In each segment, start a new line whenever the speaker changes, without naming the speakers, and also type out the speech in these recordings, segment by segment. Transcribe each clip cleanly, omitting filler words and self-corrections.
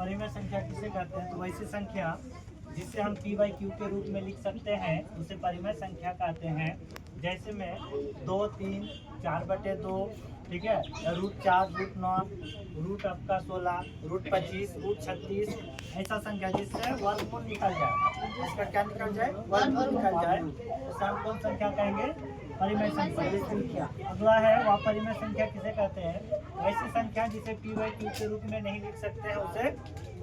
परिमेय संख्या किसे कहते हैं? तो वैसी संख्या जिसे हम p बाई क्यू के रूप में लिख सकते हैं उसे परिमेय संख्या कहते हैं। जैसे में 2, 3, 4/2, ठीक है, √4, √9, रूट आपका 16, √25, √36, ऐसा संख्या जिससे वर्गमूल निकल जाए, इसका क्या निकल जाए? वर्गमूल निकल जाए, उसे हम कौन संख्या कहेंगे? परिमेय संख्या। अगला है वह परिमेय संख्या किसे कहते हैं? ऐसी संख्या जिसे p बाई क्यू के रूप में नहीं लिख सकते हैं उसे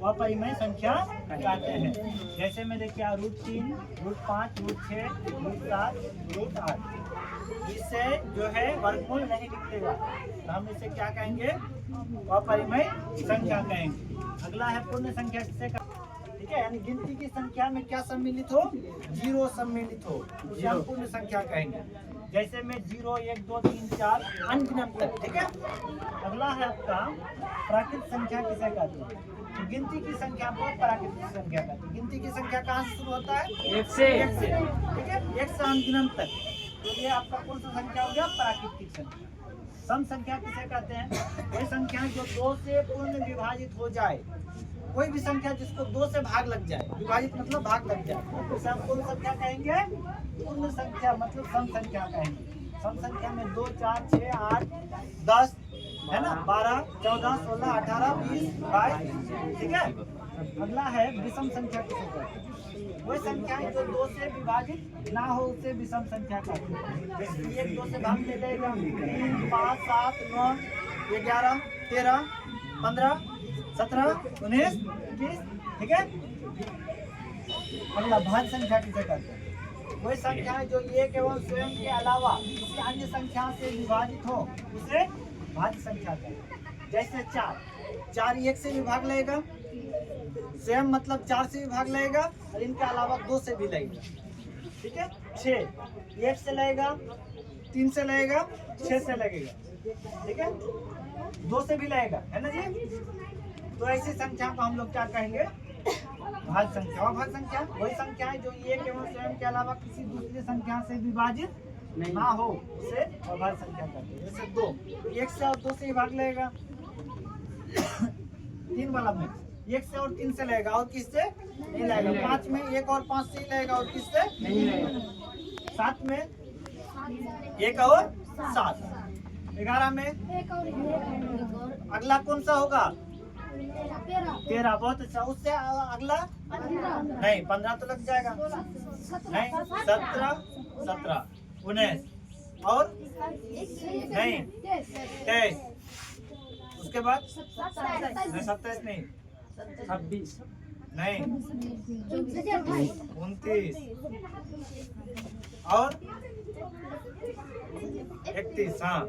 वह परिमेय संख्या कहते हैं। जैसे में देखिए √3, √5, √6, √7, √8, इससे जो है वर्गमूल नहीं निकलेगा तो हम इसे क्या कहेंगे? वह परिमेय संख्या कहेंगे। अगला है पूर्ण संख्या किसे कहते? ठीक है, यानी गिनती की संख्या में क्या सम्मिलित हो? 0 सम्मिलित हो, उसे हम पूर्ण संख्या कहेंगे। जैसे में 0, 1, 2, 3, 4 अनगिनत तक। ठीक है, अगला है आपका प्राकृतिक संख्या किसे कहते हैं? तो गिनती की संख्या को प्राकृतिक संख्या कहते हैं। गिनती की संख्या कहाँ से शुरू होता है? 1 से। ठीक है, 1 से अनगिनत तक, तो ये आपका कौन सा संख्या हो गया? प्राकृतिक संख्या। सम संख्या किसे कहते हैं? वही संख्या जो 2 से पूर्ण विभाजित हो जाए, कोई भी संख्या जिसको 2 से भाग लग जाए, विभाजित मतलब भाग लग जाए, उसे हम कौन संख्या कहेंगे? पूर्ण संख्या मतलब सम संख्या कहेंगे। सम संख्या में 2, 4, 6, 8, 10 है ना, 12, 14, 16, 18, 20, 22। ठीक है, अगला है विषम संख्या किसे कहते हैं? वही संख्या जो 2 से विभाजित ना हो उसे विषम संख्या कहते हैं। जैसे 1 2 से भाग ले जाएगा, 3, 5, 7, 9, 11, 13, 15, 17, 19, 21। ठीक है, अगला भाज्य संख्या किसे कहते हैं? वही संख्या है जो एक एवं स्वयं के अलावा किसी अन्य संख्या से विभाजित हो उसे भाज्य संख्या कहते हैं। जैसे 4 1 से भी भाग लेगा, स्वयं मतलब 4 से भी भाग लेगा और इनके अलावा 2 से भी लेगा। ठीक है, 6 1 से लेगा, 3 से लेगा, 6 से लगेगा। ठीक है, 2 से भी लेगा, है ना जी। तो ऐसी संख्या को हम लोग क्या कहेंगे? भाज्य संख्या। और भाज्य संख्या वही संख्या है जो एक एवं स्वयं के अलावा किसी दूसरी संख्या से विभाजित ना हो उसे अभाज्य संख्या कहते हैं। जैसे 2 1 से और 2 से ही भाग लेगा, 3 वाला में 1 से और 3 से लेगा और किससे नहीं लेगा। 5 में 1 और 5 से ही लेगा और किससे नहीं लेगा। 7 में 1 और 7, 11 में अगला कौन सा होगा? 13। बहुत अच्छा, उससे अगला नहीं 15 तो लग जाएगा, नहीं 17, 19 और नहीं 23, उसके बाद 27 नहीं 26 नहीं 29 और 31। हाँ,